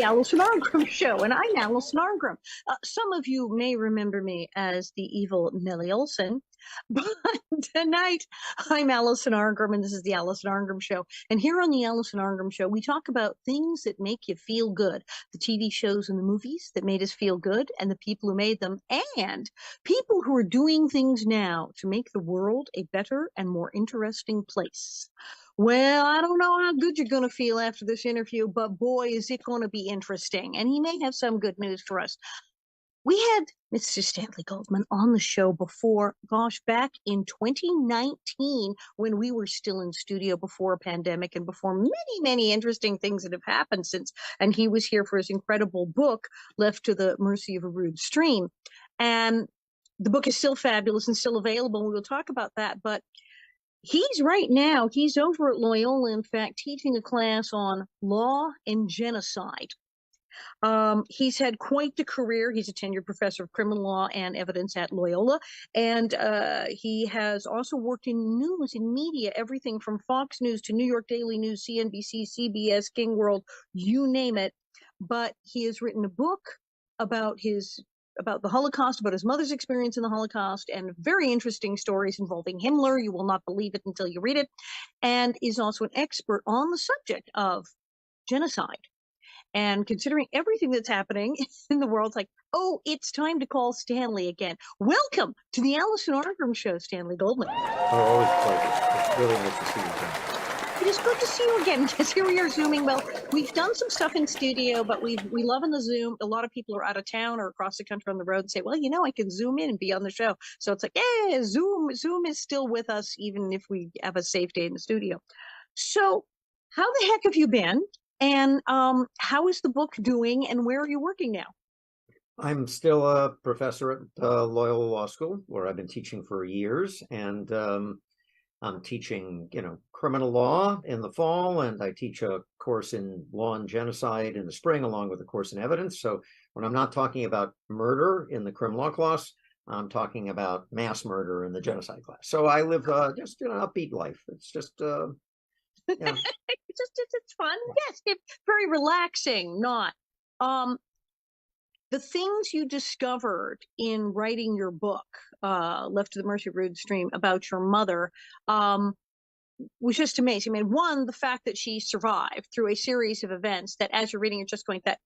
the Allison Arngrim Show, and I'm Allison Arngrim. Some of you may remember me as the evil Nellie Olson, but tonight I'm Allison Arngrim, and this is the Allison Arngrim Show. And here on the Allison Arngrim Show, we talk about things that make you feel good, the TV shows and the movies that made us feel good, and the people who made them, and people who are doing things now to make the world a better and more interesting place. Well, I don't know how good you're going to feel after this interview, but boy, is it going to be interesting. And he may have some good news for us. We had Mr. Stanley Goldman on the show before, back in 2019, when we were still in studio before a pandemic and before many, many interesting things that have happened since. And he was here for his incredible book, Left to the Mercy of a Rude Stream. And the book is still fabulous and still available. And we'll talk about that. But he's over at Loyola, in fact, teaching a class on law and genocide. He's had quite the career. He's a tenured professor of criminal law and evidence at Loyola. And he has also worked in news and media, everything from Fox News to New York Daily News, CNBC, CBS, King World, you name it. But he has written a book about the Holocaust, about his mother's experience in the Holocaust, and very interesting stories involving Himmler. You will not believe it until you read it. And is also an expert on the subject of genocide. And considering everything that's happening in the world, it's like, oh, it's time to call Stanley again. Welcome to the Allison Arngrim Show, Stanley Goldman. Oh, always a pleasure. It's really nice to see you again. It is good to see you again, because here we are Zooming. Well, we've done some stuff in studio, but we love in the Zoom. A lot of people are out of town or across the country on the road and say, well, I can Zoom in and be on the show. So it's like, Zoom is still with us, even if we have a safe day in the studio. So how the heck have you been? And how is the book doing, and where are you working now? I'm still a professor at Loyola Law School, where I've been teaching for years, and I'm teaching, criminal law in the fall, and I teach a course in law and genocide in the spring, along with a course in evidence. So when I'm not talking about murder in the criminal law class, I'm talking about mass murder in the genocide class. So I live just an upbeat life. It's just, it's fun. Yes, it's very relaxing. Not the things you discovered in writing your book, Left to the Mercy of Rude Stream, about your mother, was just amazing. I mean, one, the fact that she survived through a series of events that, as you're reading, you're just going, that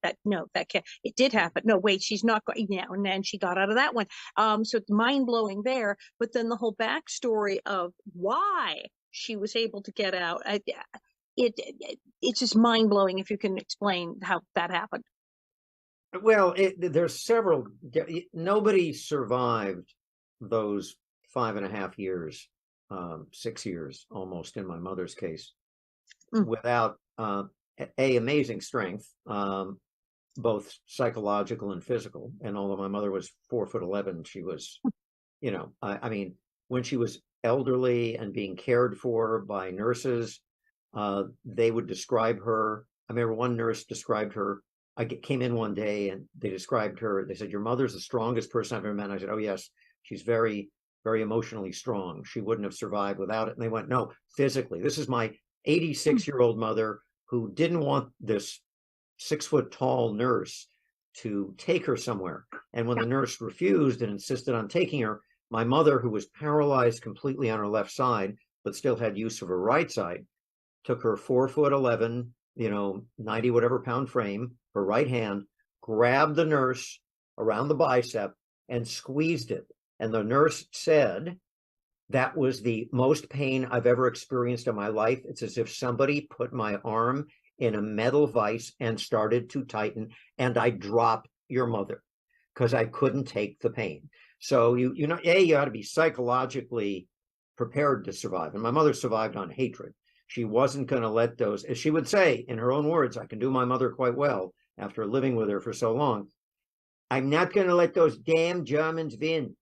can't, it did happen. No, wait, she's not going now. And then she got out of that one. So it's mind blowing there. But then the whole backstory of why she was able to get out, it's just mind blowing if you can explain how that happened. Well, there's several. Nobody survived those 5.5 years, 6 years almost in my mother's case, without amazing strength, both psychological and physical. And although my mother was 4'11", she was, I mean, when she was elderly and being cared for by nurses, they would describe her. I remember one nurse described her. I came in one day and they described her. They said, your mother's the strongest person I've ever met. I said, oh, yes, she's very, very emotionally strong. She wouldn't have survived without it. And they went, no, physically. This is my 86-year-old mother who didn't want this 6-foot-tall nurse to take her somewhere. And when the nurse refused and insisted on taking her, my mother, who was paralyzed completely on her left side, but still had use of her right side, took her 4'11", 90 whatever pound frame, her right hand, grabbed the nurse around the bicep and squeezed it. And the nurse said, that was the most pain I've ever experienced in my life. It's as if somebody put my arm in a metal vise and started to tighten, and I dropped your mother because I couldn't take the pain. So you ought to be psychologically prepared to survive. And my mother survived on hatred. She wasn't going to let those, as she would say in her own words, I can do my mother quite well after living with her for so long. I'm not going to let those damn Germans win.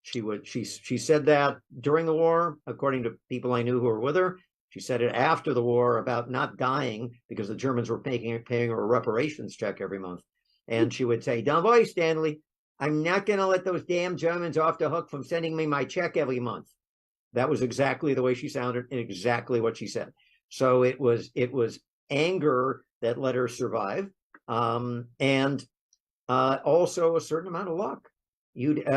She said that during the war, according to people I knew who were with her. She said it after the war about not dying because the Germans were paying her a reparations check every month. And she would say, don't worry, Stanley, I'm not going to let those damn Germans off the hook from sending me my check every month. That was exactly the way she sounded and exactly what she said. So it was anger that let her survive. And also a certain amount of luck. You'd,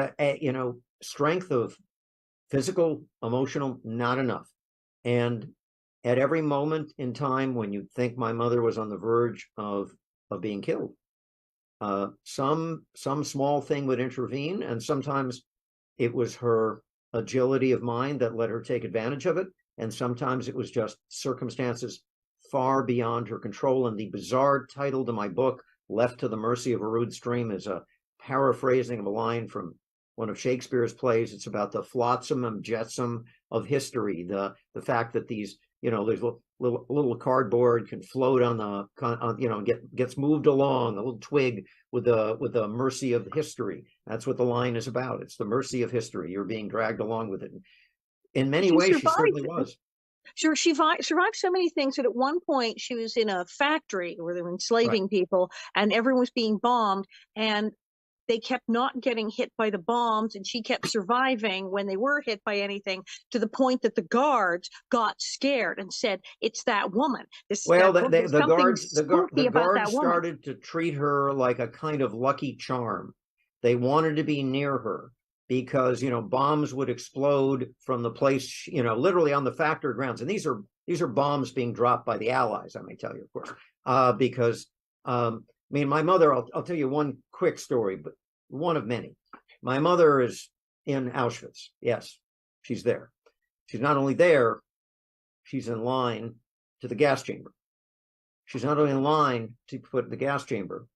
strength of physical, emotional, not enough. And at every moment in time when you'd think my mother was on the verge of being killed, some small thing would intervene, and sometimes it was her agility of mind that let her take advantage of it, and sometimes it was just circumstances far beyond her control. And the bizarre title to my book, Left to the Mercy of a Rude Stream, is a paraphrasing of a line from one of Shakespeare's plays. It's about the flotsam and jetsam of history, the fact that these, there's little cardboard can float on the gets moved along a little twig with the mercy of history. That's what the line is about. It's the mercy of history. You're being dragged along with it. In many ways, she certainly was. Sure, she survived so many things that at one point she was in a factory where they were enslaving people, and everyone was being bombed, and they kept not getting hit by the bombs, and she kept surviving when they were hit by anything, to the point that the guards got scared and said, "It's that woman." The guards woman. started to treat her like a kind of lucky charm. They wanted to be near her because bombs would explode from the place, literally on the factory grounds, and these are bombs being dropped by the Allies, I may tell you, of course, because my mother, I'll tell you one quick story, but one of many. My mother is in Auschwitz. Yes, she's there. She's not only there, she's in line to the gas chamber. She's not only in line to put the gas chamber,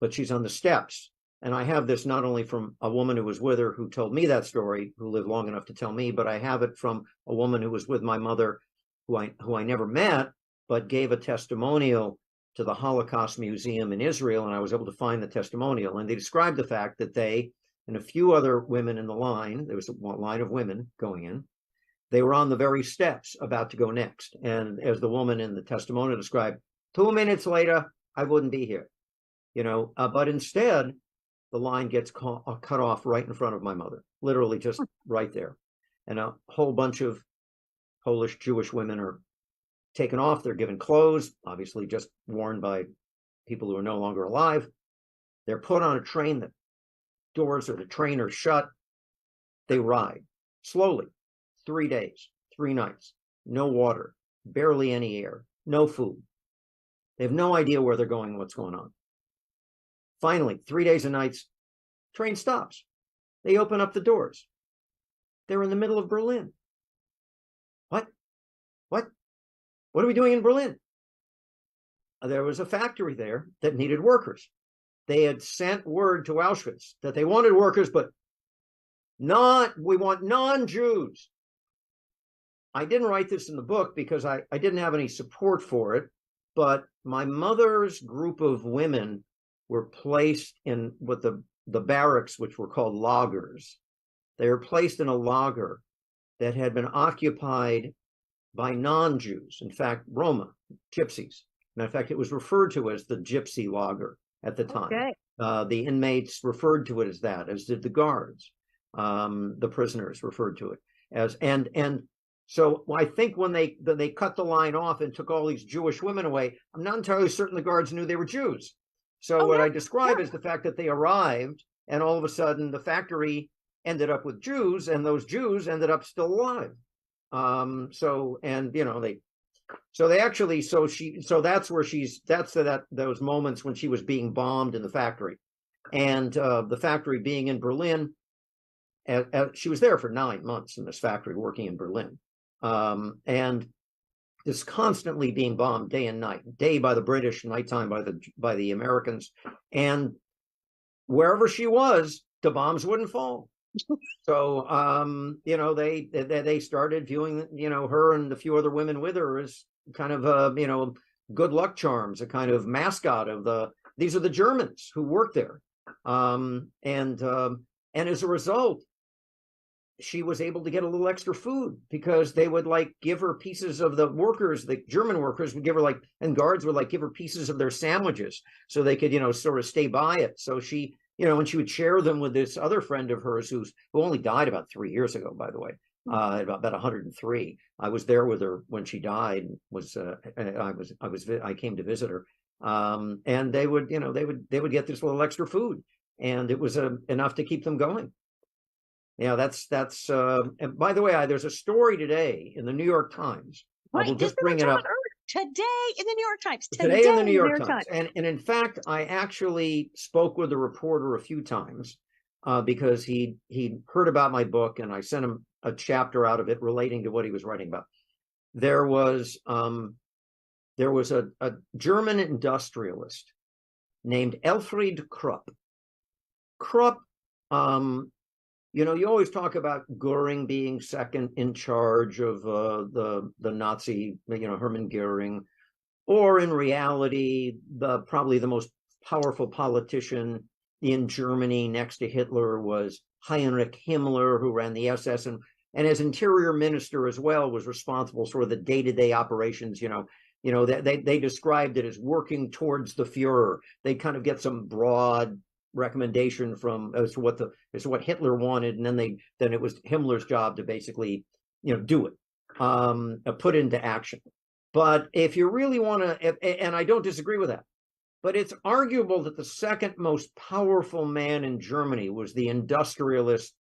but she's on the steps. And I have this not only from a woman who was with her, who told me that story, who lived long enough to tell me, but I have it from a woman who was with my mother, who I never met, but gave a testimonial to the Holocaust Museum in Israel, and I was able to find the testimonial. And they described the fact that they and a few other women in the line, there was a line of women going in, they were on the very steps about to go next. And as the woman in the testimonial described, 2 minutes later, I wouldn't be here. But instead, the line gets cut off right in front of my mother, literally just right there. And a whole bunch of Polish Jewish women are taken off. They're given clothes, obviously just worn by people who are no longer alive. They're put on a train. The doors of the train are shut. They ride slowly, 3 days, 3 nights, no water, barely any air, no food. They have no idea where they're going, what's going on. Finally, 3 days and nights, train stops. They open up the doors. They're in the middle of Berlin. What are we doing in Berlin? There was a factory there that needed workers. They had sent word to Auschwitz that they wanted workers, but we want non-Jews. I didn't write this in the book because I didn't have any support for it, but my mother's group of women were placed in what the barracks, which were called lagers. They were placed in a lager that had been occupied by non-Jews, in fact, Roma, gypsies. Matter of fact, it was referred to as the gypsy lager at the time. Okay. The inmates referred to it as that, as did the guards. The prisoners referred to it as, and so I think when they cut the line off and took all these Jewish women away, I'm not entirely certain the guards knew they were Jews. So what I describe is the fact that they arrived, and all of a sudden the factory ended up with Jews, and those Jews ended up still alive. That's those moments when she was being bombed in the factory, and the factory being in Berlin. She was there for 9 months in this factory working in Berlin, and this constantly being bombed day and night, day by the British, nighttime by the Americans, and wherever she was, the bombs wouldn't fall. So they started viewing her and a few other women with her as kind of good luck charms, a kind of mascot of these are the Germans who work there, and as a result, she was able to get a little extra food because they would give her pieces of the German workers would give her and guards would give her pieces of their sandwiches so they could sort of stay by it. So she and she would share them with this other friend of hers who only died about 3 years ago, by the way, about 103. I was there with her when she died. I came to visit her, And they would, they would get this little extra food, and it was enough to keep them going. Yeah, that's. And by the way, there's a story today in the New York Times. I Right. will This just is what bring I'm it talking up about earlier. Today in the New York Times. today in the New In the New York York Times, Times. and in fact, I actually spoke with the reporter a few times because he heard about my book, and I sent him a chapter out of it relating to what he was writing about. There was a German industrialist named Elfried Krupp. Krupp, you always talk about Goering being second in charge of the Nazi, Hermann Goering, or in reality, probably the most powerful politician in Germany next to Hitler was Heinrich Himmler, who ran the SS, and as interior minister as well was responsible for the day-to-day operations. They described it as working towards the Fuhrer. They kind of get some broad recommendation from as to what Hitler wanted, and then it was Himmler's job to basically do it, put into action. But if you really want to, and I don't disagree with that, but it's arguable that the second most powerful man in Germany was the industrialist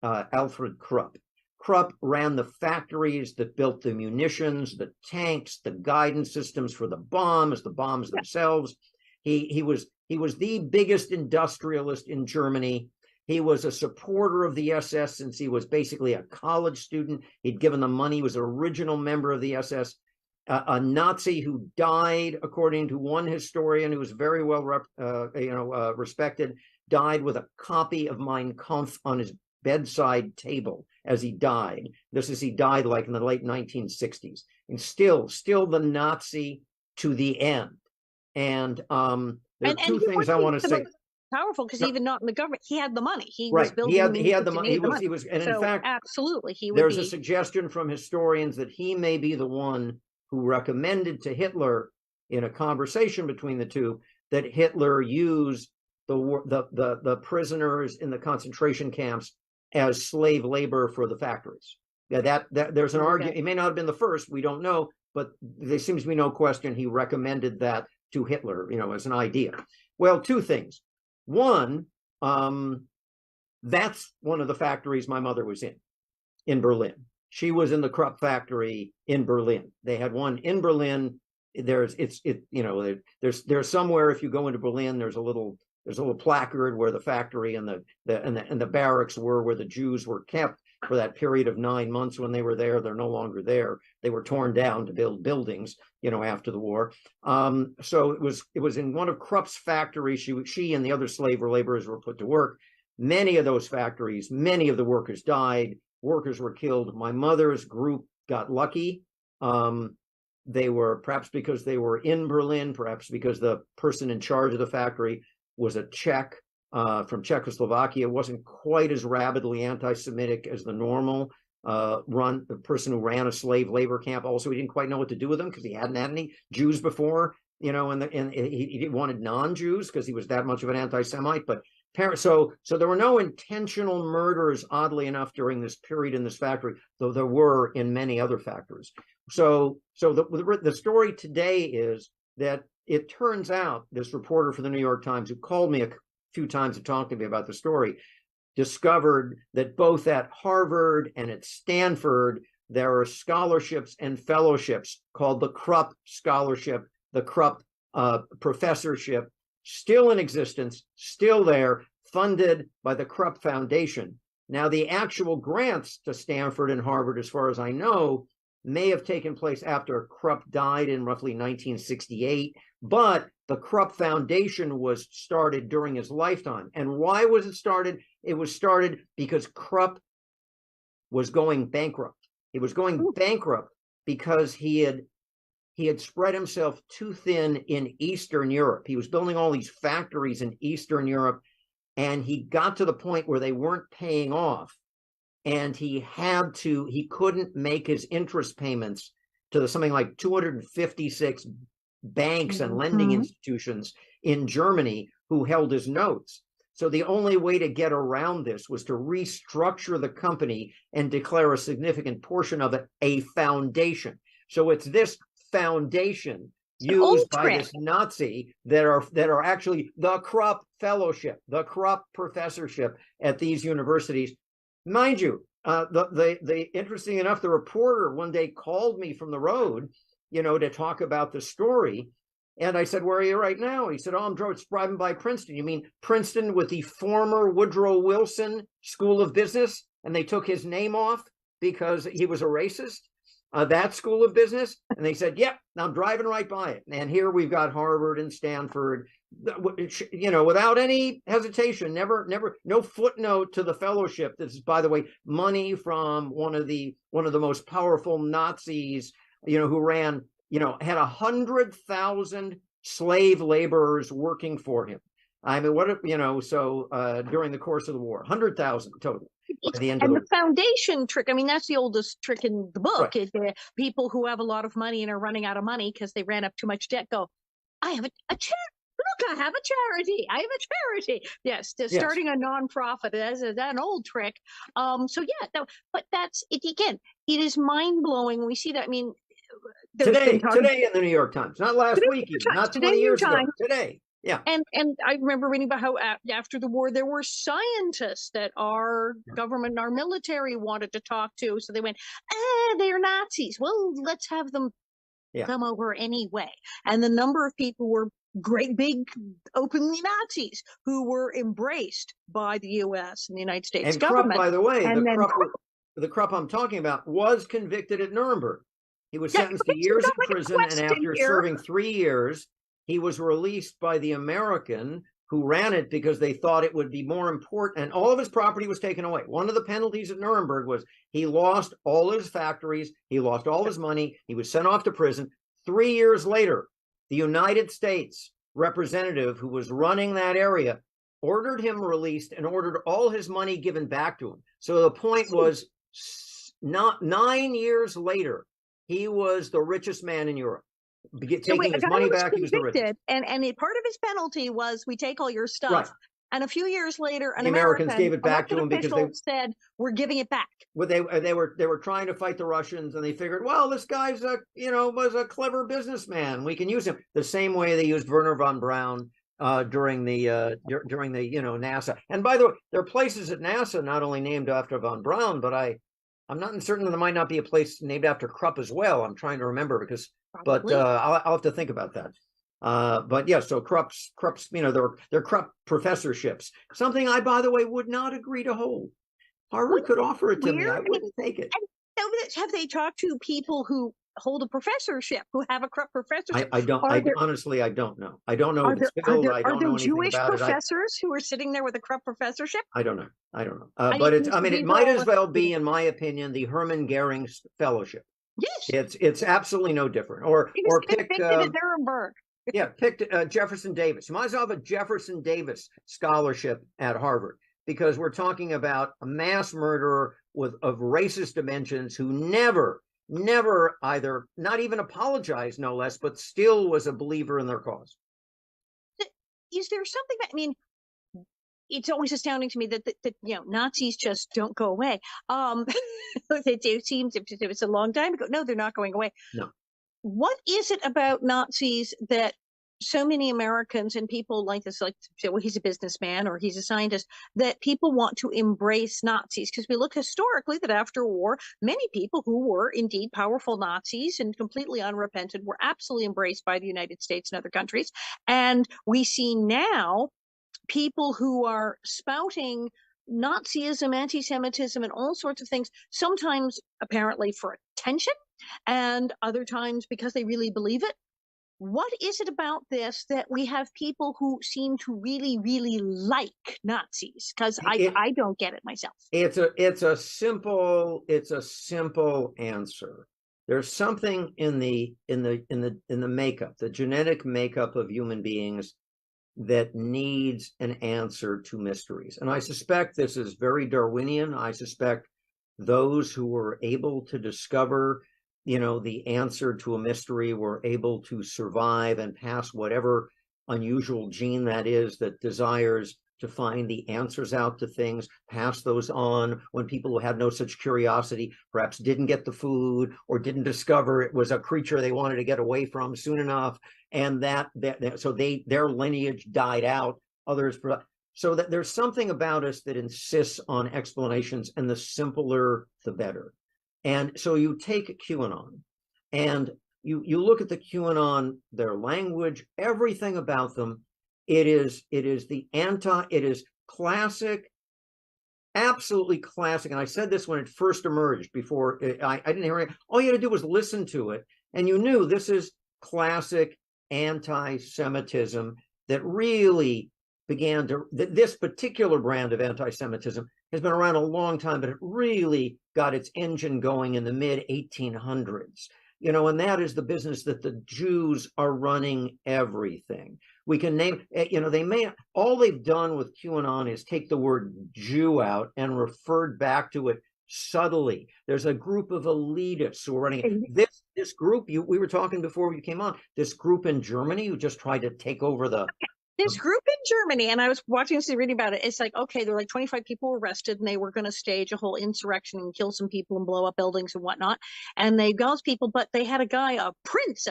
Alfred Krupp. Krupp ran the factories that built the munitions, the tanks, the guidance systems for the bombs themselves. He was the biggest industrialist in Germany. He was a supporter of the SS since he was basically a college student. He'd given them money. He was an original member of the SS. A Nazi who died, according to one historian who was very well respected, died with a copy of Mein Kampf on his bedside table as he died. He died like in the late 1960s, and still the Nazi to the end. And there are two things I want to say. Powerful because even not in the government, he had the money. He right. was building. He had the money. He was, and so in fact, absolutely, there's a suggestion from historians that he may be the one who recommended to Hitler, in a conversation between the two, that Hitler use the prisoners in the concentration camps as slave labor for the factories. Yeah, that there's an argument. It may not have been the first, we don't know, but there seems to be no question he recommended that to Hitler, as an idea. Well, two things. One, that's one of the factories my mother was in Berlin. She was in the Krupp factory in Berlin. They had one in Berlin. There's somewhere, if you go into Berlin, there's a little placard where the factory and the barracks were, where the Jews were kept for that period of 9 months when they were there. They're no longer there. They were torn down to build buildings, after the war. So it was in one of Krupp's factories. She and the other slave laborers were put to work. Many of those factories, many of the workers died. Workers were killed. My mother's group got lucky. They were, perhaps because they were in Berlin, perhaps because the person in charge of the factory was a Czech from Czechoslovakia, wasn't quite as rabidly anti-Semitic as the normal the person who ran a slave labor camp. Also, he didn't quite know what to do with them because he hadn't had any Jews before, and he wanted non-Jews because he was that much of an anti-Semite. But so there were no intentional murders, oddly enough, during this period in this factory, though there were in many other factories. So the story today is that it turns out this reporter for the New York Times, who called me a few times to talk to me about the story, discovered that both at Harvard and at Stanford, there are scholarships and fellowships called the Krupp Scholarship, the Krupp Professorship, still in existence, still there, funded by the Krupp Foundation. Now, the actual grants to Stanford and Harvard, as far as I know, may have taken place after Krupp died in roughly 1968, but the Krupp Foundation was started during his lifetime. And why was it started? It was started because Krupp was going bankrupt. He was going bankrupt because he had spread himself too thin in Eastern Europe. He was building all these factories in Eastern Europe, and he got to the point where they weren't paying off. And he couldn't make his interest payments to something like 256 banks and lending institutions in Germany who held his notes. So the only way to get around this was to restructure the company and declare a significant portion of it a foundation. So it's this foundation It's an old used by trick. this Nazi that are actually the Krupp Fellowship, the Krupp Professorship at these universities. Mind you, the interesting enough, the reporter one day called me from the road, to talk about the story. And I said, "Where are you right now?" He said, "Oh, I'm driving by Princeton." "You mean Princeton with the former Woodrow Wilson School of Business? And they took his name off because he was a racist? That School of Business?" And they said, "Yep, I'm driving right by it. And here we've got Harvard and Stanford, without any hesitation, no footnote to the fellowship. This is, by the way, money from one of the most powerful Nazis, who ran, had 100,000 slave laborers working for him. I mean, during the course of the war, 100,000 total. By the end And of the foundation trick, I mean, that's the oldest trick in the book. Right. Is people who have a lot of money and are running out of money because they ran up too much debt go, I have a charity. Look, I have a charity. I have a charity. Yes, starting a nonprofit is an old trick. So yeah, no, but that's it again. It is mind blowing. We see that. I mean, today in the New York Times, not last week, not 20 years ago. Today. Yeah. And I remember reading about how after the war there were scientists that our government, our military wanted to talk to, so they went, they're Nazis. Well, let's have them come over anyway. And the number of people were great big openly Nazis who were embraced by the U.S. and the United States and government. Krupp, by the way, the Krupp I'm talking about was convicted at Nuremberg. He was sentenced to years in prison, and after serving 3 years, he was released by the American who ran it because they thought it would be more important, and all of his property was taken away. One of the penalties at Nuremberg was he lost all his factories, he lost all his money, he was sent off to prison. 3 years later, the United States representative who was running that area ordered him released and ordered all his money given back to him. So the point was, not 9 years later, he was the richest man in Europe. Taking his money back, he was the richest. And part of his penalty was, we take all your stuff. Right. And a few years later, the Americans gave it back to him because they said, "We're giving it back." Well, they were trying to fight the Russians, and they figured, well, this guy's was a clever businessman. We can use him the same way they used Werner von Braun during the NASA. And by the way, there are places at NASA not only named after von Braun, but I'm not certain that there might not be a place named after Krupp as well. I'm trying to remember but I'll have to think about that. But yeah, so Krupp's, they're Krupp professorships. Something I, by the way, would not agree to hold. Harvard could offer it to me. I wouldn't take it. Have they talked to people who hold a professorship, who have a Krupp professorship? Honestly, I don't know. I don't know. Are there Jewish professors who are sitting there with a Krupp professorship? I don't know. But it might as well be, in my opinion, the Hermann Goering Fellowship. Yes, it's absolutely no different. Or pick Nuremberg. pick Jefferson Davis. You might as well have a Jefferson Davis scholarship at Harvard, because we're talking about a mass murderer of racist dimensions who never either, not even apologized, no less, but still was a believer in their cause. Is there something that, I mean, it's always astounding to me that Nazis just don't go away. It seems if it's a long time ago. No, they're not going away. No. What is it about Nazis that so many Americans and people like this, well, he's a businessman or he's a scientist, that people want to embrace Nazis? Because we look historically that after war, many people who were indeed powerful Nazis and completely unrepentant were absolutely embraced by the United States and other countries. And we see now people who are spouting Nazism, anti-Semitism, and all sorts of things, sometimes apparently for attention, and other times because they really believe it. What is it about this that we have people who seem to really, really like Nazis? Because I don't get it myself. It's a simple answer. There's something in the makeup, the genetic makeup of human beings, that needs an answer to mysteries. And I suspect this is very Darwinian. I suspect those who were able to discover, the answer to a mystery were able to survive and pass whatever unusual gene that is that desires to find the answers out to things, pass those on when people who had no such curiosity perhaps didn't get the food or didn't discover it was a creature they wanted to get away from soon enough, and so their lineage died out. Others, so that there's something about us that insists on explanations, and the simpler the better. And so you take QAnon, and you look at the QAnon, their language, everything about them. It is classic, absolutely classic. And I said this when it first emerged, before I didn't hear it. All you had to do was listen to it, and you knew this is classic anti-Semitism that really began to, this particular brand of anti-Semitism has been around a long time, but it really got its engine going in the mid 1800s. And that is the business that the Jews are running everything. We can name, all they've done with QAnon is take the word Jew out and referred back to it subtly. There's a group of elitists who are running it. This group, we were talking before you came on, this group in Germany who just tried to take over this group in Germany, and I was reading about it. It's like, okay, there were like 25 people arrested, and they were going to stage a whole insurrection and kill some people and blow up buildings and whatnot. And they got those people, but they had a guy, a Prince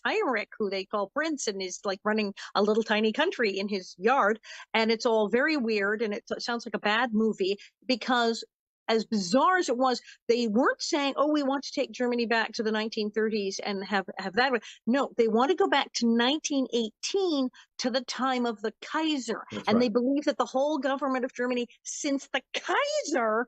Heinrich, who they call Prince, and is like running a little tiny country in his yard. And it's all very weird, and it sounds like a bad movie, because as bizarre as it was, they weren't saying, oh, we want to take Germany back to the 1930s and have that. No, they want to go back to 1918, to the time of the Kaiser. That's and right. They believe that the whole government of Germany, since the Kaiser,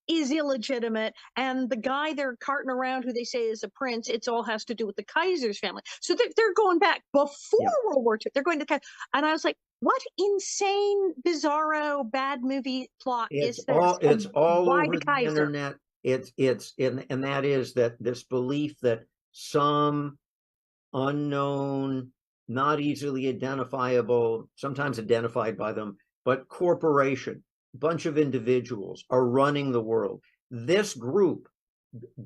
is illegitimate, and the guy they're carting around who they say is a prince, it all has to do with the Kaiser's family. So they're going back before World War II. They're going to, and I was like, what insane, bizarro, bad movie plot is this? It's all Why over the internet. And that is that this belief that some unknown, not easily identifiable, sometimes identified by them, but corporation, bunch of individuals are running the world. This group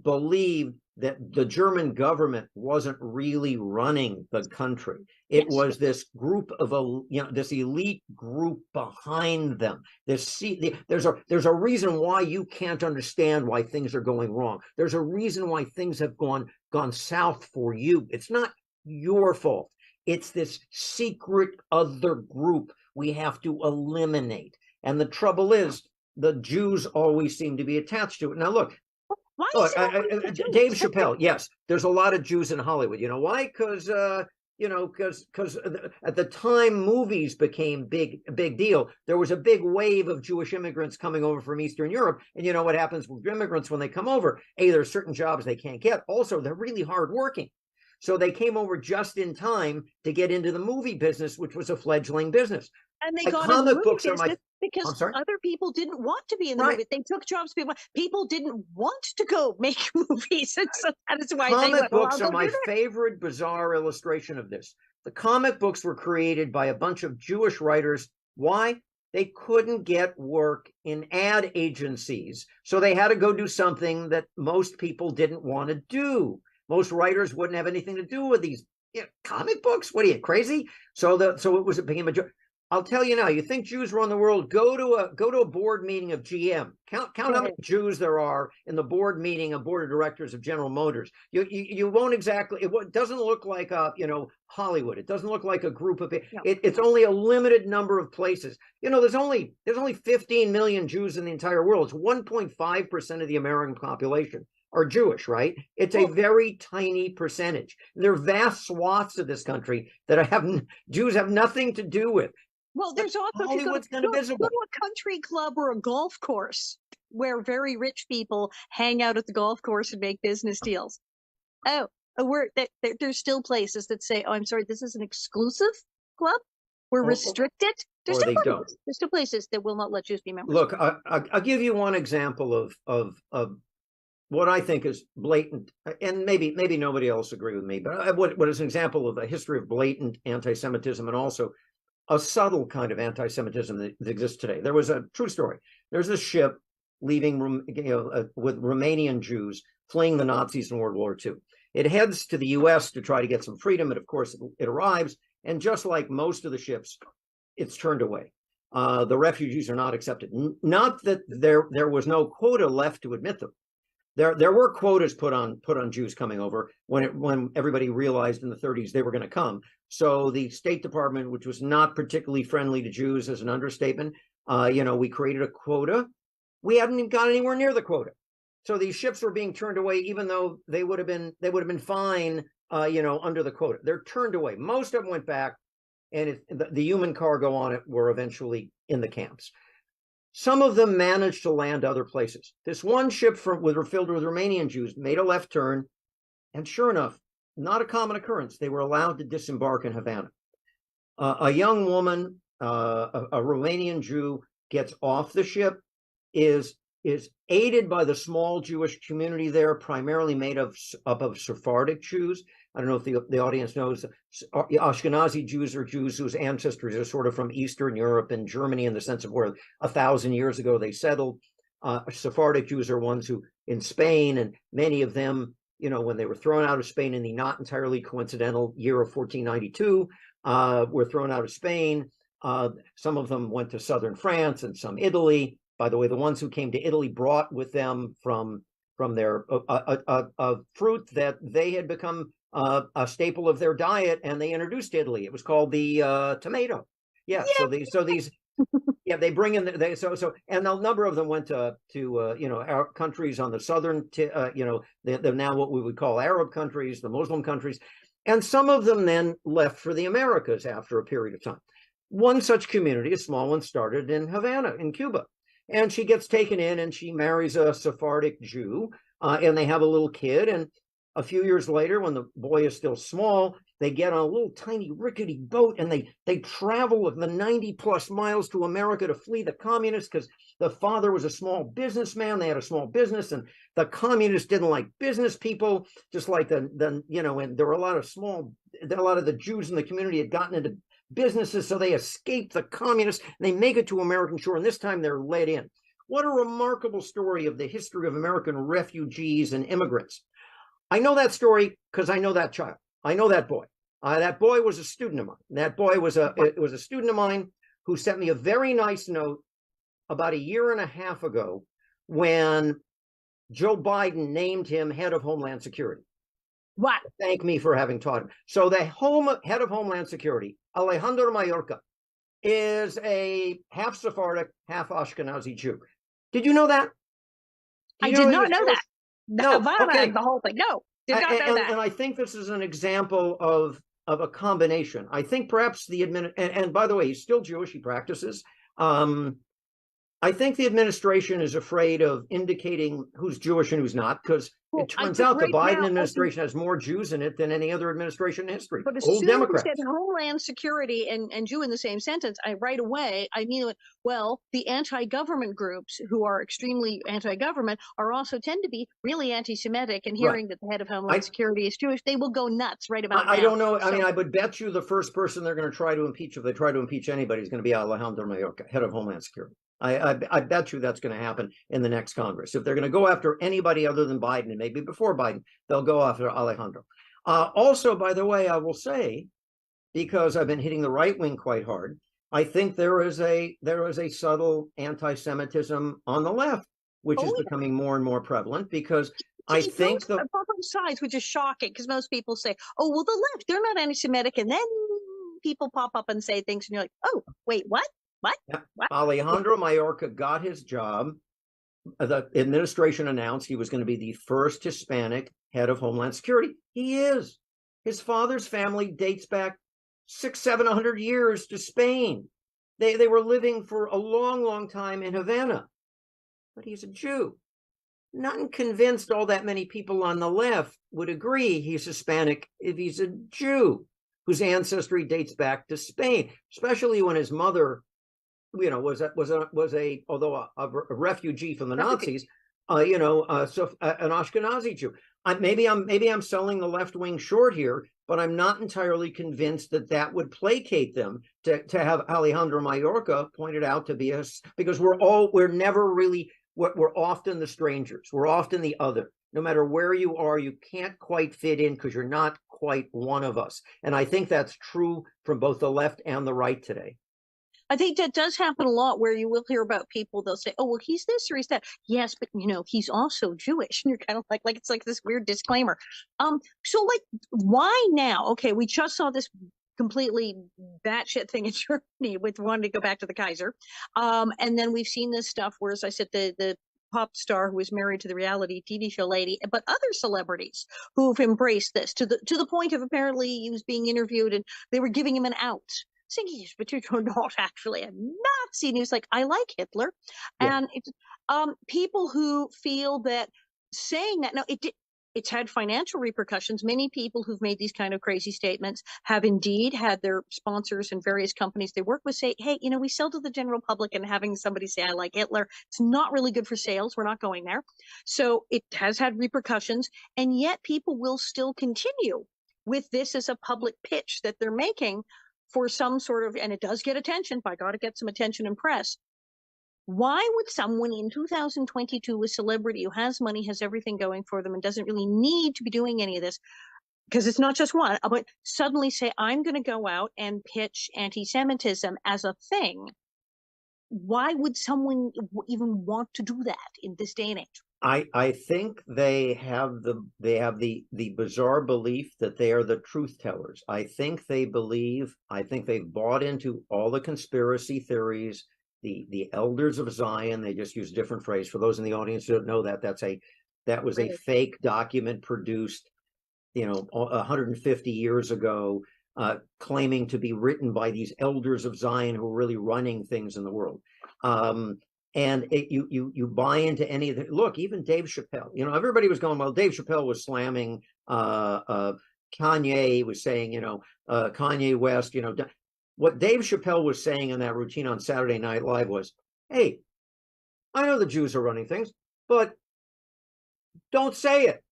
believed that the German government wasn't really running the country. It was this group of this elite group behind them. There's a reason why you can't understand why things are going wrong. There's a reason why things have gone south for you. It's not your fault. It's this secret other group we have to eliminate. And the trouble is, the Jews always seem to be attached to it. Now, look, Dave Chappelle, yes, there's a lot of Jews in Hollywood. You know why? Because at the time movies became a big deal, there was a big wave of Jewish immigrants coming over from Eastern Europe. And you know what happens with immigrants when they come over? There's certain jobs they can't get. Also, they're really hardworking. So they came over just in time to get into the movie business, which was a fledgling business. And they got comic books are my because other people didn't want to be in the movie. They took jobs. People didn't want to go make movies. And so that is why comic books are my favorite bizarre illustration of this. The comic books were created by a bunch of Jewish writers. Why? They couldn't get work in ad agencies. So they had to go do something that most people didn't want to do. Most writers wouldn't have anything to do with these comic books. What are you, crazy? So it became a joke. I'll tell you now, you think Jews run the world, go to a board meeting of GM. Count how many Jews there are in the board meeting of board of directors of General Motors. You won't exactly, it doesn't look like Hollywood. It doesn't look like a group of it's only a limited number of places. There's only 15 million Jews in the entire world. It's 1.5% of the American population are Jewish, right? It's a very tiny percentage. There are vast swaths of this country that Jews have nothing to do with. Well, there's also Hollywood's kind of visible. Go to a country club or a golf course where very rich people hang out at the golf course and make business deals. There's still places that say, "Oh, I'm sorry, this is an exclusive club. We're restricted." There's still places that will not let Jews be members. Look, I'll give you one example of what I think is blatant, and maybe nobody else agree with me, but what is an example of a history of blatant anti-Semitism and also a subtle kind of anti-Semitism that exists today. There was a true story. There's a ship leaving, with Romanian Jews fleeing the Nazis in World War II. It heads to the U.S. to try to get some freedom, and of course, it arrives. And just like most of the ships, it's turned away. The refugees are not accepted. Not that there was no quota left to admit them. There were quotas put on Jews coming over when everybody realized in the 30s they were going to come. So the State Department, which was not particularly friendly to Jews, as an understatement, we created a quota. We hadn't even got anywhere near the quota. So these ships were being turned away, even though they would have been fine, under the quota. They're turned away. Most of them went back, and the human cargo on it were eventually in the camps. Some of them managed to land other places. This one ship filled with Romanian Jews made a left turn, and sure enough, not a common occurrence, they were allowed to disembark in Havana. A young woman, a Romanian Jew, gets off the ship, is aided by the small Jewish community there, primarily made up of Sephardic Jews. I don't know if the audience knows, Ashkenazi Jews are Jews whose ancestors are sort of from Eastern Europe and Germany, in the sense of where 1,000 years ago they settled. Sephardic Jews are ones who in Spain, and many of them, when they were thrown out of Spain in the not entirely coincidental year of 1492, were thrown out of Spain. Some of them went to southern France and some Italy. By the way, the ones who came to Italy brought with them from their fruit that they had become a staple of their diet, and they introduced to Italy. It was called the tomato. Yeah. So these yeah, they bring in and a number of them went to our countries on the southern they're now what we would call Arab countries, the Muslim countries, and some of them then left for the Americas after a period of time. One such community, a small one, started in Havana in Cuba. And she gets taken in, and she marries a Sephardic Jew, and they have a little kid. And a few years later, when the boy is still small, they get on a little tiny rickety boat, and they travel the 90 plus miles to America to flee the communists, because the father was a small businessman. They had a small business, and the communists didn't like business people, just like and there were a lot of the Jews in the community had gotten into businesses, so they escape the communists, and they make it to American shore, and this time they're let in. What a remarkable story of the history of American refugees and immigrants. I know that story because I know that child. I know that boy. That boy was a student of mine. That boy was a student of mine who sent me a very nice note about a year and a half ago when Joe Biden named him head of Homeland Security. What? Thank me for having taught him. So the head of Homeland Security, Alejandro Mayorkas, is a half Sephardic, half Ashkenazi Jew. Did you know that? I did not know that. No, okay. The whole thing. No, did not know that. And I think this is an example of a combination. I think perhaps and by the way, he's still Jewish. He practices. I think the administration is afraid of indicating who's Jewish and who's not, because it turns out the Biden administration has more Jews in it than any other administration in history. But as Old soon Democrats. as you said Homeland Security and Jew in the same sentence, right away, I knew it. Well, the anti-government groups who are extremely anti-government also tend to be really anti-Semitic, and hearing that the head of Homeland Security is Jewish, they will go nuts right about now. I don't know. I mean, I would bet you the first person they're going to try to impeach, if they try to impeach anybody, is going to be Alejandro Mayorkas, head of Homeland Security. I bet you that's going to happen in the next Congress. If they're going to go after anybody other than Biden, and maybe before Biden, they'll go after Alejandro. Also, by the way, I will say, because I've been hitting the right wing quite hard, I think there is a subtle anti-Semitism on the left, which is becoming more and more prevalent, because I think both sides, which is shocking, because most people say, "Oh, well, the left, they're not anti-Semitic," and then people pop up and say things, and you're like, "Oh, wait, what?" What? Yeah. Alejandro Mayorkas got his job. The administration announced he was going to be the first Hispanic head of Homeland Security. He is. His father's family dates back 600-700 years to Spain. They were living for a long, long time in Havana. But he's a Jew. Not convinced all that many people on the left would agree he's Hispanic if he's a Jew whose ancestry dates back to Spain, especially when his mother was although a refugee from the Nazis, so an Ashkenazi Jew. Maybe I'm selling the left wing short here, but I'm not entirely convinced that would placate them to have Alejandro Mayorkas pointed out to be us, because we're often the strangers. We're often the other. No matter where you are, you can't quite fit in because you're not quite one of us. And I think that's true from both the left and the right today. I think that does happen a lot where you will hear about people, they'll say, oh, well, he's this or he's that. Yes, but he's also Jewish. And you're kind of like it's like this weird disclaimer. So like, why now? Okay, we just saw this completely batshit thing in Germany with wanting to go back to the Kaiser. And then we've seen this stuff where, as I said, the pop star who was married to the reality TV show lady, but other celebrities who've embraced this to the point of apparently he was being interviewed and they were giving him an out, saying, yes, but you're not actually a Nazi. And he was like, I like Hitler. Yeah. And it's people who feel that saying that, no, it's had financial repercussions. Many people who've made these kind of crazy statements have indeed had their sponsors and various companies they work with say, hey, we sell to the general public, and having somebody say, I like Hitler, it's not really good for sales. We're not going there. So it has had repercussions. And yet people will still continue with this as a public pitch that they're making for some sort of, and it does get attention. By God, it gets some attention in press. Why would someone in 2022, a celebrity who has money, has everything going for them, and doesn't really need to be doing any of this, because it's not just one, but suddenly say, I'm going to go out and pitch anti-Semitism as a thing? Why would someone even want to do that in this day and age? I think they have the bizarre belief that they are the truth tellers. I think they've bought into all the conspiracy theories, the elders of Zion. They just use a different phrase. For those in the audience who don't know that, that was a fake document produced 150 years ago, claiming to be written by these elders of Zion who are really running things in the world. And you buy into any of the, look, even Dave Chappelle, everybody was going, well, Dave Chappelle was slamming Kanye, was saying, Kanye West, what Dave Chappelle was saying in that routine on Saturday Night Live was, hey, I know the Jews are running things, but don't say it.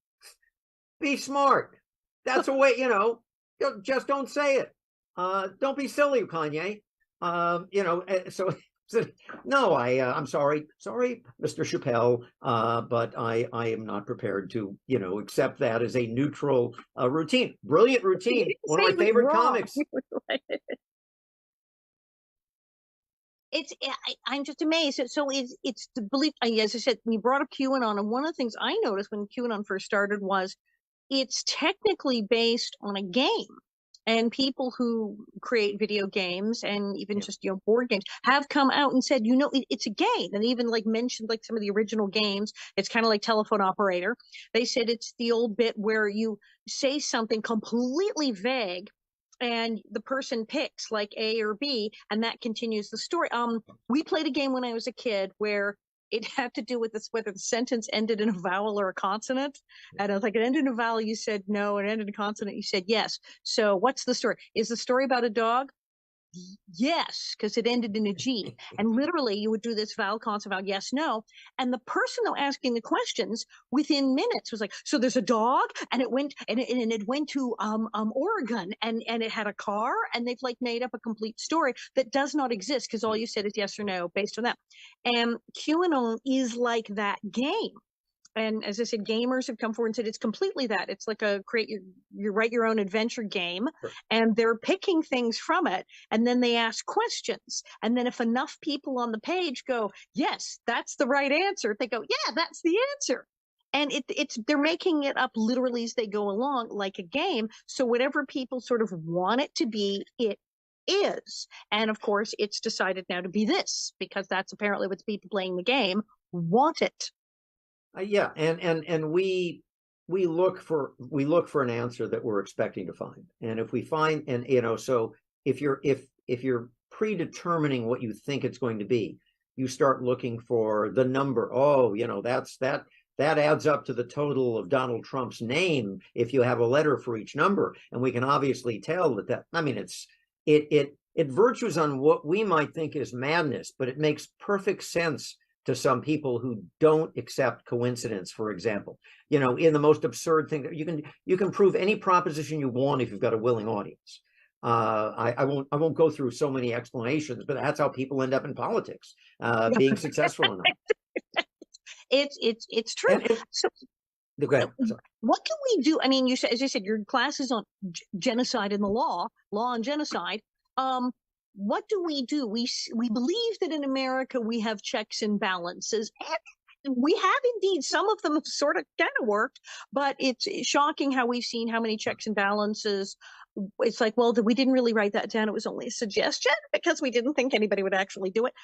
Be smart. That's a way, just don't say it. Don't be silly, Kanye. So no, I'm sorry, Mr. Chappelle, but I am not prepared to, accept that as a neutral routine. Brilliant routine. One of my favorite comics. I'm just amazed. So it's the belief, as I said, we brought up QAnon, and one of the things I noticed when QAnon first started was it's technically based on a game. And people who create video games and even just board games have come out and said, it's a game, and even like mentioned like some of the original games. It's kind of like Telephone Operator. They said it's the old bit where you say something completely vague, and the person picks like A or B, and that continues the story. We played a game when I was a kid where it had to do with this, whether the sentence ended in a vowel or a consonant. And I was like, it ended in a vowel, you said no, and it ended in a consonant, you said yes. So what's the story? Is the story about a dog? Yes, because it ended in a G. And literally you would do this vowel, consonant, vowel, yes, no. And the person though asking the questions within minutes was like, so there's a dog, and it went to Oregon, and it had a car, and they've like made up a complete story that does not exist because all you said is yes or no based on that. And QAnon is like that game. And as I said, gamers have come forward and said it's completely that. It's like you write your own adventure game, and they're picking things from it, and then they ask questions. And then if enough people on the page go, yes, that's the right answer, they go, yeah, that's the answer. And they're making it up literally as they go along, like a game. So whatever people sort of want it to be, it is. And of course, it's decided now to be this, because that's apparently what the people playing the game want it. Yeah, and we look for an answer that we're expecting to find, and if we find, and so if you're predetermining what you think it's going to be, you start looking for the number. Oh, that adds up to the total of Donald Trump's name if you have a letter for each number, and we can obviously tell that. I mean, it verges on what we might think is madness, but it makes perfect sense to some people who don't accept coincidence, for example. In the most absurd thing, you can prove any proposition you want if you've got a willing audience. I won't go through so many explanations, but that's how people end up in politics, being successful enough. It's true. So, go ahead. What can we do? I mean, as you said, your class is on genocide and the law and genocide. what do? We believe that in America we have checks and balances, and we have indeed. Some of them have sort of kind of worked, but it's shocking how we've seen how many checks and balances. It's like, well, we didn't really write that down. It was only a suggestion because we didn't think anybody would actually do it.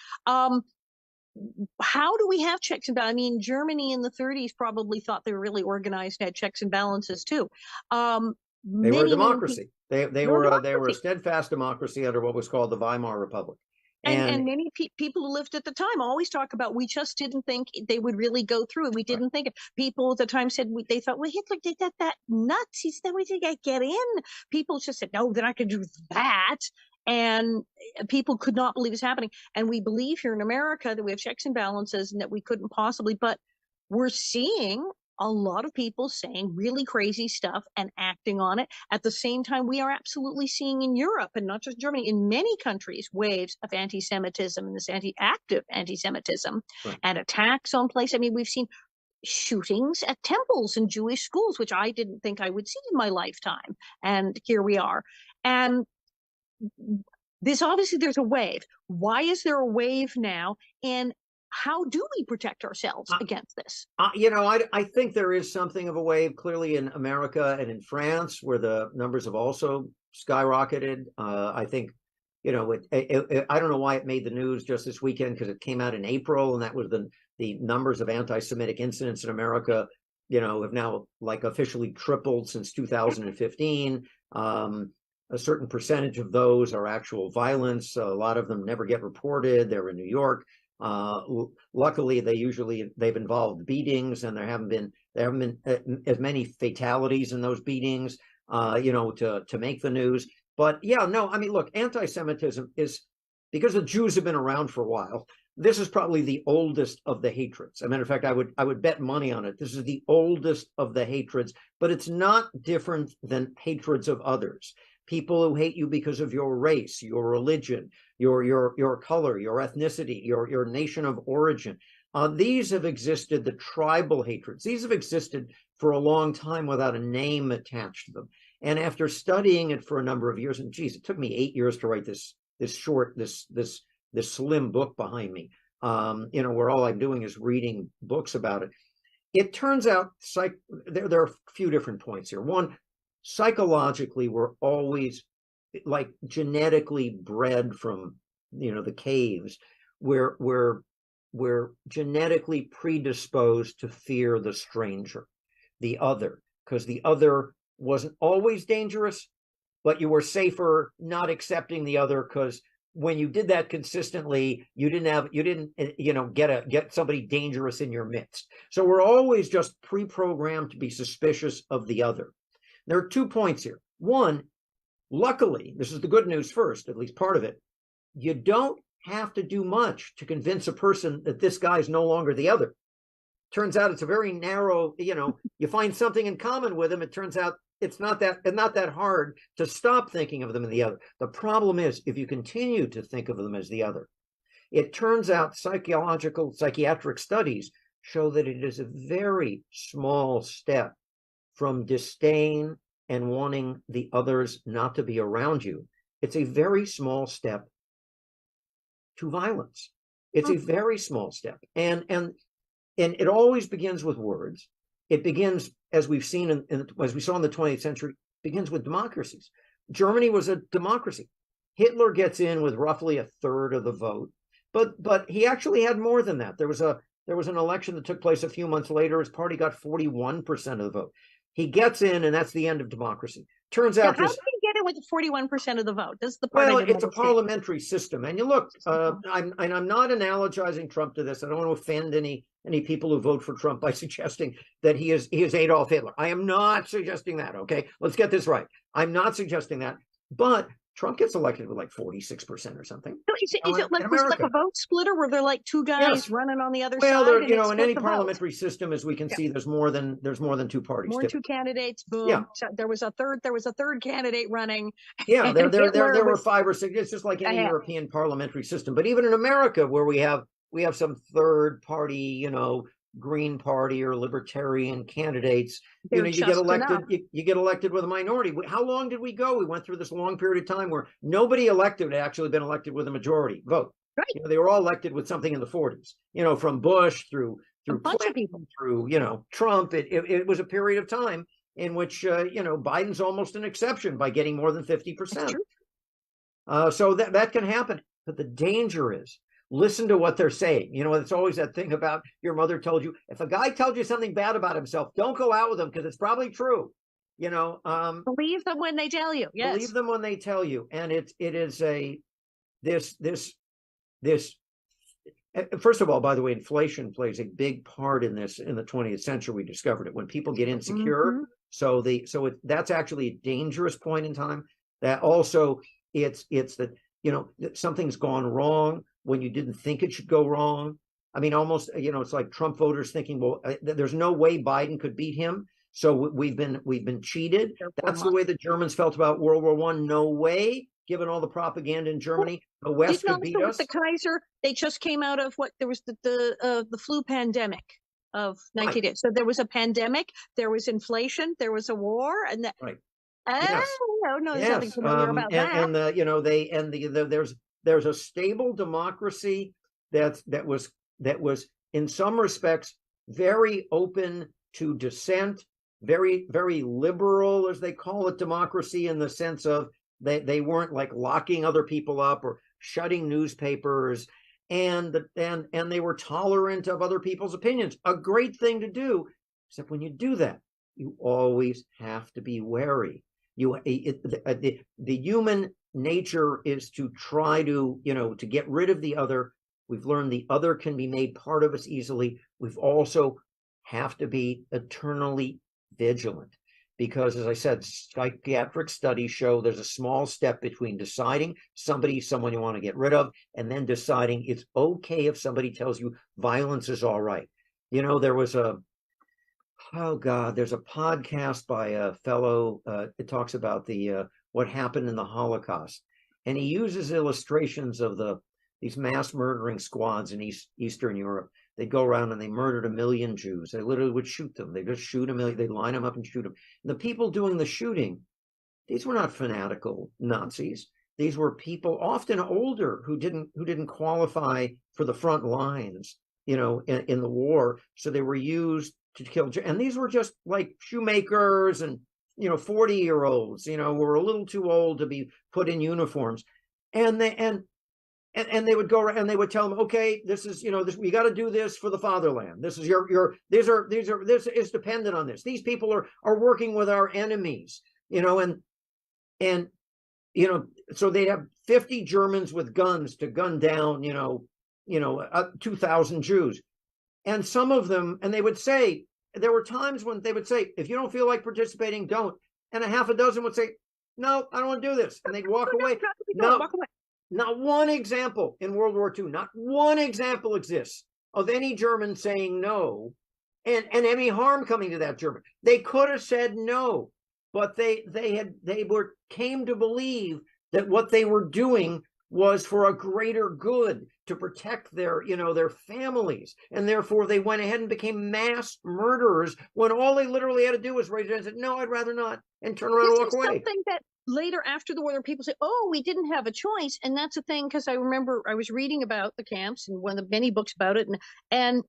How do we have checks and balances? I mean, Germany in the 30s probably thought they were really organized and had checks and balances too. They were a Many democracy. They were were a democracy. steadfast democracy under what was called the Weimar Republic. And And many people who lived at the time always talk about, we just didn't think they would really go through it. We didn't think it. People at the time said they thought, well, Hitler did that nuts. He said, we didn't get in. People just said, no, they're not going to do that. And people could not believe it's happening. And we believe here in America that we have checks and balances and that we couldn't possibly, but we're seeing a lot of people saying really crazy stuff and acting on it. At the same time, we are absolutely seeing in Europe, and not just Germany, in many countries, waves of anti-Semitism and this active anti-Semitism right. and attacks on places. I mean, we've seen shootings at temples and Jewish schools, which I didn't think I would see in my lifetime. And here we are. And this obviously there's a wave. Why is there a wave now? And how do we protect ourselves against this? I think there is something of a wave clearly in America and in France, where the numbers have also skyrocketed. I think, I don't know why it made the news just this weekend, because it came out in April, and that was the numbers of anti-Semitic incidents in America, have now like officially tripled since 2015. A certain percentage of those are actual violence. A lot of them never get reported. They're in New York. Luckily, they've involved beatings, and there haven't been as many fatalities in those beatings, to make the news. But yeah, no, I mean, look, anti-Semitism is, because the Jews have been around for a while. This is probably the oldest of the hatreds. As a matter of fact, I would bet money on it. This is the oldest of the hatreds, but it's not different than hatreds of others. People who hate you because of your race, your religion, your color, your ethnicity, your nation of origin. These have existed, the tribal hatreds. These have existed for a long time without a name attached to them. And after studying it for a number of years, and geez, it took me 8 years to write this slim book behind me, where all I'm doing is reading books about it. It turns out there are a few different points here. One, psychologically, we're always like genetically bred from the caves, where we're genetically predisposed to fear the stranger, the other, because the other wasn't always dangerous, but you were safer not accepting the other, because when you did that consistently, you didn't get somebody dangerous in your midst. So we're always just pre-programmed to be suspicious of the other. There are 2 points here. One, luckily, this is the good news first, at least part of it, you don't have to do much to convince a person that this guy's no longer the other. Turns out it's a very narrow, you find something in common with him. It turns out it's not that hard to stop thinking of them as the other. The problem is, if you continue to think of them as the other, it turns out psychiatric studies show that it is a very small step from disdain and wanting the others not to be around you. It's a very small step to violence. It's a very small step. And it always begins with words. It begins, as we've seen, as we saw in the 20th century, begins with democracies. Germany was a democracy. Hitler gets in with roughly a third of the vote, but he actually had more than that. There was an election that took place a few months later. His party got 41% of the vote. He gets in, and that's the end of democracy. Turns out, how did he get it with 41% of the vote? This is the part. Well, it's a parliamentary system, and you look. I'm not analogizing Trump to this. I don't want to offend any people who vote for Trump by suggesting that he is Adolf Hitler. I am not suggesting that. Okay, let's get this right. I'm not suggesting that, but Trump gets elected with like 46% or something. So is it like a vote splitter where they're like two guys running on the other side? Well, in any parliamentary system, as we can see, there's more than 2 parties. More than 2 candidates. Boom. Yeah. So there was a third candidate running. Yeah, there were 5 or 6. It's just like any European parliamentary system. But even in America, where we have some third party, Green Party or Libertarian candidates, They're you get just elected, enough. you get elected with a minority. How long did we go? We went through this long period of time where nobody elected had actually been elected with a majority vote. Right. They were all elected with something in the 40s, from Bush through A bunch Clinton, of people. through, Trump. It was a period of time in which, Biden's almost an exception by getting more than 50%. So that can happen. But the danger is, listen to what they're saying. It's always that thing about your mother told you, if a guy tells you something bad about himself, don't go out with him because it's probably true. Believe them when they tell you. Yes. Believe them when they tell you. And it is this. First of all, by the way, inflation plays a big part in this. In the 20th century, we discovered it when people get insecure. That's actually a dangerous point in time. That also, it's that something's gone wrong when you didn't think it should go wrong. I mean, almost, it's like Trump voters thinking, well, there's no way Biden could beat him. So we've been cheated. That's the way the Germans felt about World War I. No way, given all the propaganda in Germany, the West could beat us. The Kaiser, they just came out of there was the flu pandemic of 1980. Right. So there was a pandemic, there was inflation, there was a war, and that. Right. Yes. No, there's nothing familiar about that. And there's a stable democracy that was in some respects very open to dissent, very, very liberal, as they call it, democracy, in the sense of they weren't like locking other people up or shutting newspapers, and they were tolerant of other people's opinions. A great thing to do, except when you do that, you always have to be wary. The human nature is to try to get rid of the other. We've learned the other can be made part of us easily. We've also have to be eternally vigilant, because, as I said, psychiatric studies show there's a small step between deciding someone you want to get rid of, and then deciding it's okay if somebody tells you violence is all right. There was there's a podcast by a fellow, it talks about what happened in the Holocaust. And he uses illustrations of these mass murdering squads in Eastern Europe. They'd go around and they murdered 1 million Jews. They literally would shoot them. They just shoot 1 million. They'd line them up and shoot them. And the people doing the shooting, these were not fanatical Nazis. These were people often older who didn't qualify for the front lines, in the war. So they were used to kill. And these were just like shoemakers and 40-year-olds, who were a little too old to be put in uniforms. And they would go around and they would tell them, okay, this is, we got to do this for the fatherland. This is this is dependent on this. These people are working with our enemies, and so they'd have 50 Germans with guns to gun down, 2,000 Jews. And some of them, and they would say, there were times when they would say, if you don't feel like participating, don't. And a half a dozen would say, no, I don't want to do this. And they'd walk away. Not one example in World War II, not one example exists of any German saying no and any harm coming to that German. They could have said no, but they came to believe that what they were doing was for a greater good, to protect their families, and therefore they went ahead and became mass murderers when all they literally had to do was raise their hand and say, no, I'd rather not, and turn around and walk away. Something that later, after the war, there were people say, oh, we didn't have a choice. And that's a thing, because I remember I was reading about the camps and one of the many books about it, and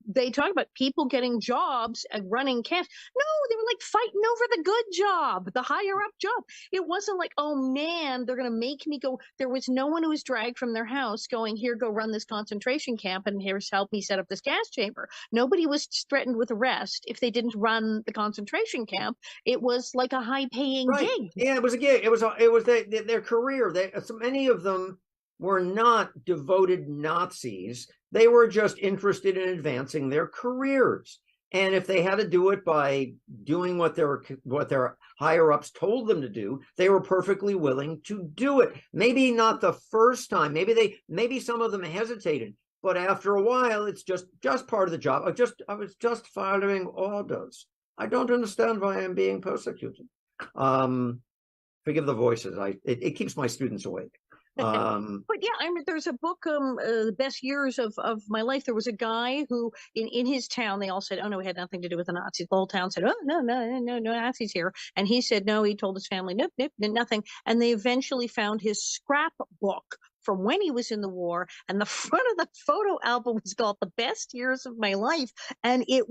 they talk about people getting jobs and running camps. No, they were like fighting over the good job, the higher up job. It wasn't like, oh man, they're going to make me go. There was no one who was dragged from their house going, here, go run this concentration camp, and here's help me set up this gas chamber. Nobody was threatened with arrest if they didn't run the concentration camp. It was like a high paying gig. Yeah, it was a gig. It was their career. So many of them were not devoted Nazis. They were just interested in advancing their careers. And if they had to do it by doing what their higher ups told them to do, they were perfectly willing to do it. Maybe not the first time. Maybe some of them hesitated, but after a while, it's just part of the job. I was just following orders. I don't understand why I'm being persecuted. Forgive the voices. It keeps my students awake. But yeah, I mean, there's a book, The Best Years of My Life. There was a guy who, in his town, they all said, "Oh no, it had nothing to do with the Nazis." The whole town said, "Oh no, no, no, no Nazis here," and he said, "No." He told his family, "Nope, nope, nothing." And they eventually found his scrapbook from when he was in the war, and the front of the photo album was called "The Best Years of My Life," and he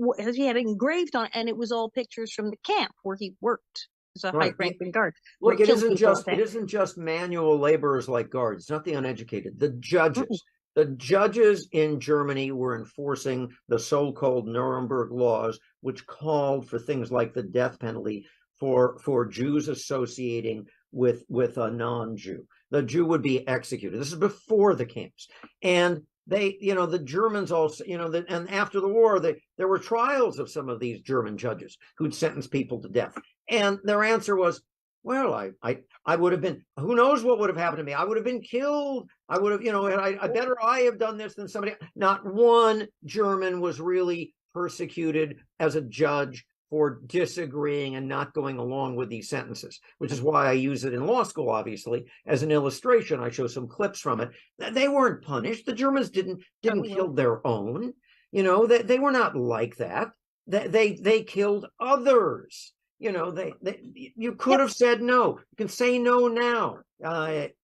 had it engraved on, and it was all pictures from the camp where he worked as a high Right. ranking guard, where Look, he killed people. it isn't just manual laborers like guards, not the uneducated, the Mm-mm. judges. The judges in Germany were enforcing the so-called Nuremberg laws, which called for things like the death penalty for Jews associating with a non-Jew. The Jew would be executed. This is before the camps. And they, the Germans also, and after the war, there were trials of some of these German judges who'd sentence people to death. And their answer was, well, I would have been, who knows what would have happened to me? I would have been killed. I would have, and I better I have done this than somebody. Not one German was really persecuted as a judge for disagreeing and not going along with these sentences, which is why I use it in law school, obviously, as an illustration. I show some clips from it. They weren't punished. The Germans didn't kill their own. They were not like that. They killed others. You could have said no. You can say no now.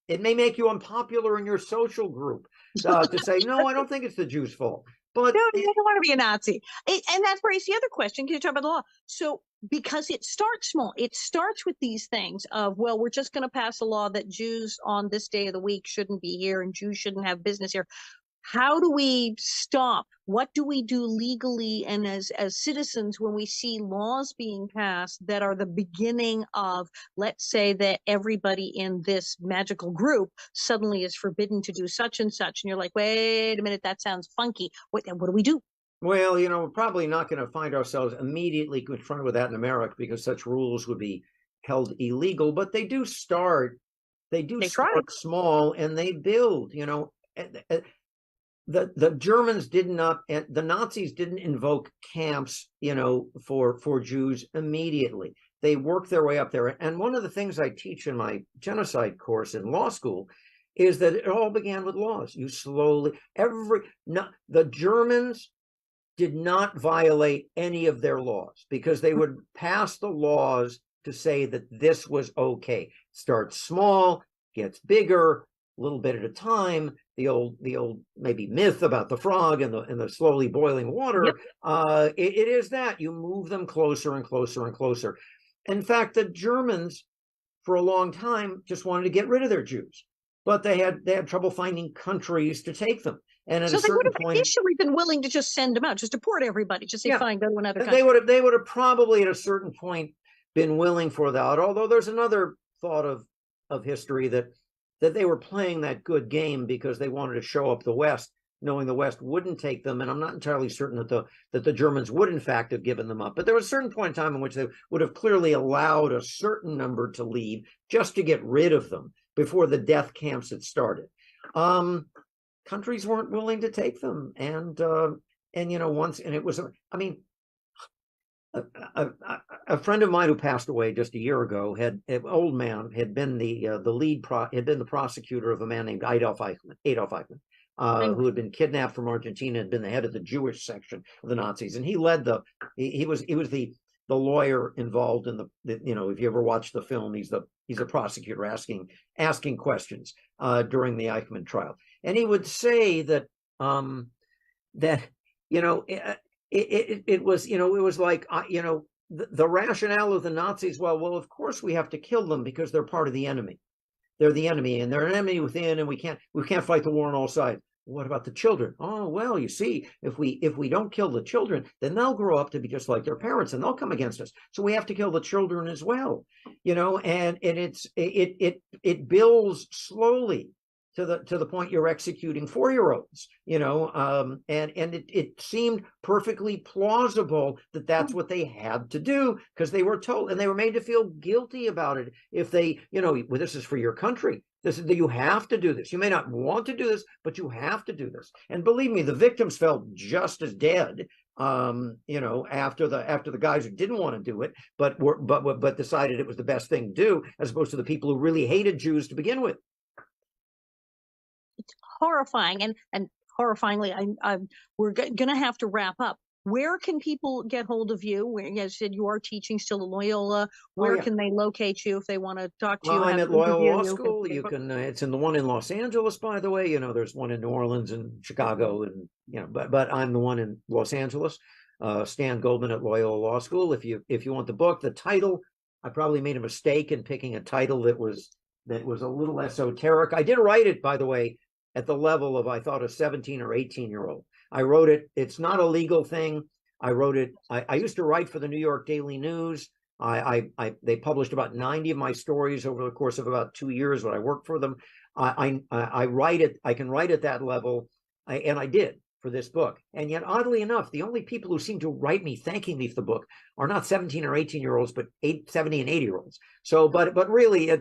It may make you unpopular in your social group to say, no, I don't think it's the Jews' fault. But No, you don't want to be a Nazi. And that's raised the other question. Can you talk about the law? So, because it starts small, it starts with these things of, well, we're just going to pass a law that Jews on this day of the week shouldn't be here and Jews shouldn't have business here. How do we stop? What do we do legally and as citizens when we see laws being passed that are the beginning of, let's say that everybody in this magical group suddenly is forbidden to do such and such, and you're like, wait a minute, that sounds funky. What do we do? well, we're probably not going to find ourselves immediately confronted with that in America because such rules would be held illegal. But they do start. They do They try. start small and they build. The Germans did not, the Nazis didn't invoke camps, for Jews immediately. They worked their way up there. And one of the things I teach in my genocide course in law school is that it all began with laws. You slowly, the Germans did not violate any of their laws because they would pass the laws to say that this was okay. Starts small, gets bigger, a little bit at a time. The old maybe myth about the frog and the slowly boiling water. Yep. It is that you move them closer and closer and closer. In fact, the Germans for a long time just wanted to get rid of their Jews, but they had trouble finding countries to take them. And at So a they would certain have point, initially been willing to just send them out, just deport everybody, just say, yeah, fine, go to another country. they would have probably at a certain point been willing for that. Although there's another thought of history that they were playing that good game because they wanted to show up the West, knowing the West wouldn't take them. And I'm not entirely certain that the Germans would in fact have given them up. But there was a certain point in time in which they would have clearly allowed a certain number to leave just to get rid of them before the death camps had started. Countries weren't willing to take them, and once, and it was, I mean, a friend of mine who passed away just a year ago had an old man had been had been the prosecutor of a man named Adolf Eichmann, who had been kidnapped from Argentina, had been the head of the Jewish section of the Nazis, and he led he was the lawyer involved in if you ever watch the film, he's a prosecutor asking questions during the Eichmann trial. And he would say that it was like the rationale of the Nazis. Well, of course we have to kill them because they're part of the enemy. They're the enemy, and they're an enemy within, and we can't fight the war on all sides. What about the children? Oh, well, you see, if we don't kill the children, then they'll grow up to be just like their parents, and they'll come against us. So we have to kill the children as well, and it builds slowly to the point you're executing 4-year-olds, and it seemed perfectly plausible that that's what they had to do because they were told, and they were made to feel guilty about it. If they, well, this is for your country. You have to do this. You may not want to do this, but you have to do this. And believe me, the victims felt just as dead, after the guys who didn't want to do it, but decided it was the best thing to do, as opposed to the people who really hated Jews to begin with. horrifying. And horrifyingly, we're going to have to wrap up. Where can people get hold of you? Where, you said you are teaching still at Loyola. Where yeah. can they locate you if they want to talk to you? I'm Have at an Loyola interview Law you? School. You can, it's in the one in Los Angeles, by the way. There's one in New Orleans and Chicago, and but I'm the one in Los Angeles. Stan Goldman at Loyola Law School. If you want the book, the title, I probably made a mistake in picking a title that was a little esoteric. I did write it, by the way, at the level of, I thought, a 17 or 18-year-old. I wrote it. It's not a legal thing. I wrote it. I used to write for the New York Daily News. They published about 90 of my stories over the course of about 2 years when I worked for them. I write it. I can write at that level, and I did for this book. And yet, oddly enough, the only people who seem to write me thanking me for the book are not 17 or 18-year-olds, but 70 and 80-year-olds. So, but really, it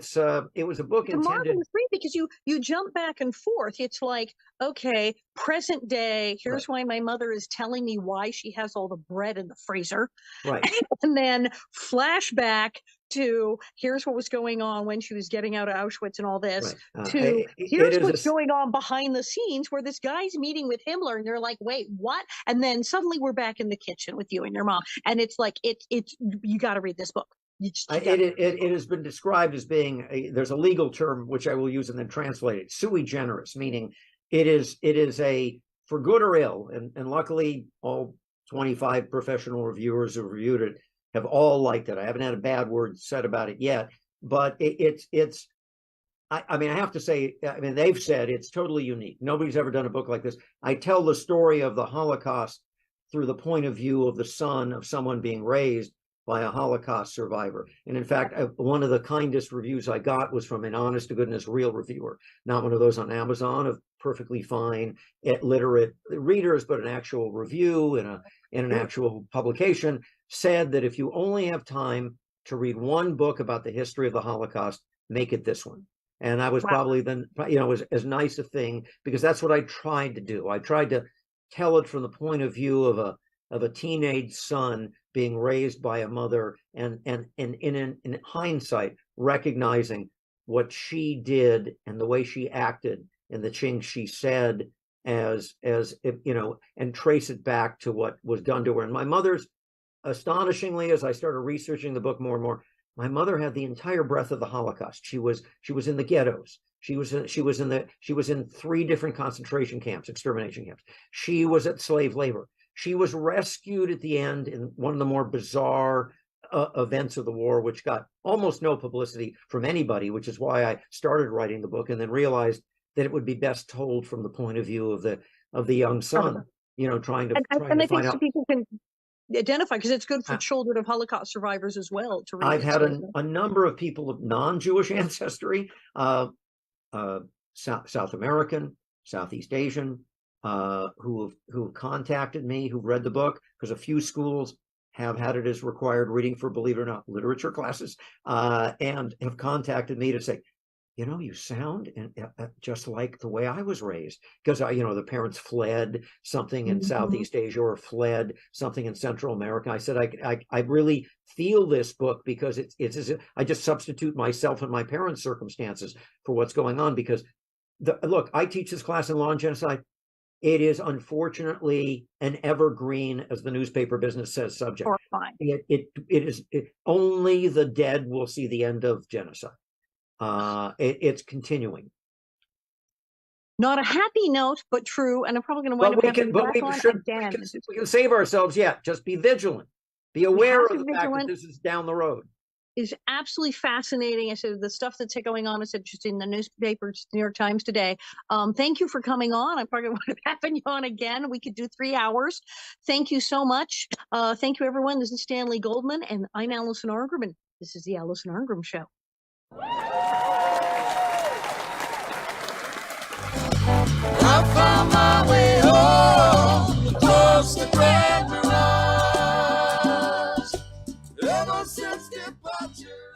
was a book It's a intended. marvelous read because you jump back and forth. It's like, okay, present day. Here's Right. why my mother is telling me why she has all the bread in the freezer, Right. and then flashback to here's what was going on when she was getting out of Auschwitz and all this. Right. To It here's is what's going on behind the scenes where this guy's meeting with Himmler, and you're like, wait, what? And then suddenly we're back in the kitchen with you and your mom, and it's like it's you got to read this book. It has been described as being there's a legal term which I will use and then translate it, sui generis, meaning it is a, for good or ill, and luckily all 25 professional reviewers who reviewed it have all liked it. I haven't had a bad word said about it yet, but I mean, I have to say, I mean, they've said it's totally unique. Nobody's ever done a book like this. I tell the story of the Holocaust through the point of view of the son of someone being raised by a Holocaust survivor. And in fact, one of the kindest reviews I got was from an honest to goodness real reviewer, not one of those on Amazon of perfectly fine, literate readers, but an actual review in an actual publication, said that if you only have time to read one book about the history of the Holocaust, make it this one. And I was probably then, was as nice a thing, because that's what I tried to do. I tried to tell it from the point of view of a teenage son being raised by a mother, and in hindsight, recognizing what she did and the way she acted and the things she said as and trace it back to what was done to her. And my mother's, astonishingly, as I started researching the book more and more, my mother had the entire breadth of the Holocaust. She was in the ghettos. She was in 3 different concentration camps, extermination camps. She was at slave labor. She was rescued at the end in one of the more bizarre events of the war, which got almost no publicity from anybody, which is why I started writing the book, and then realized that it would be best told from the point of view of the young son, trying to I find think out. so people can identify, because it's good for children of Holocaust survivors as well to read. I've had a number of people of non-Jewish ancestry, South American, Southeast Asian, who have contacted me, who've read the book, because a few schools have had it as required reading for, believe it or not, literature classes, and have contacted me to say, you sound just like the way I was raised, because the parents fled something in Southeast Asia or fled something in Central America. I said, I really feel this book, because it's as if I just substitute myself and my parents' circumstances for what's going on. Because look, I teach this class in Law and Genocide. It is unfortunately an evergreen, as the newspaper business says, subject. Horrifying. It is only the dead will see the end of genocide. It's continuing. Not a happy note, but true. And I'm probably going to wind up having back on again. We can save ourselves yet. Just be vigilant. Be aware of the fact that this is down the road. Is absolutely fascinating. I said the stuff that's going on. I said just in the newspapers, New York Times today. Thank you for coming on. I'm probably going to have you on again. We could do 3 hours. Thank you so much. Thank you, everyone. This is Stanley Goldman, and I'm Allison Arngrim. This is the Allison Arngrim Show. I found my way home across the ground.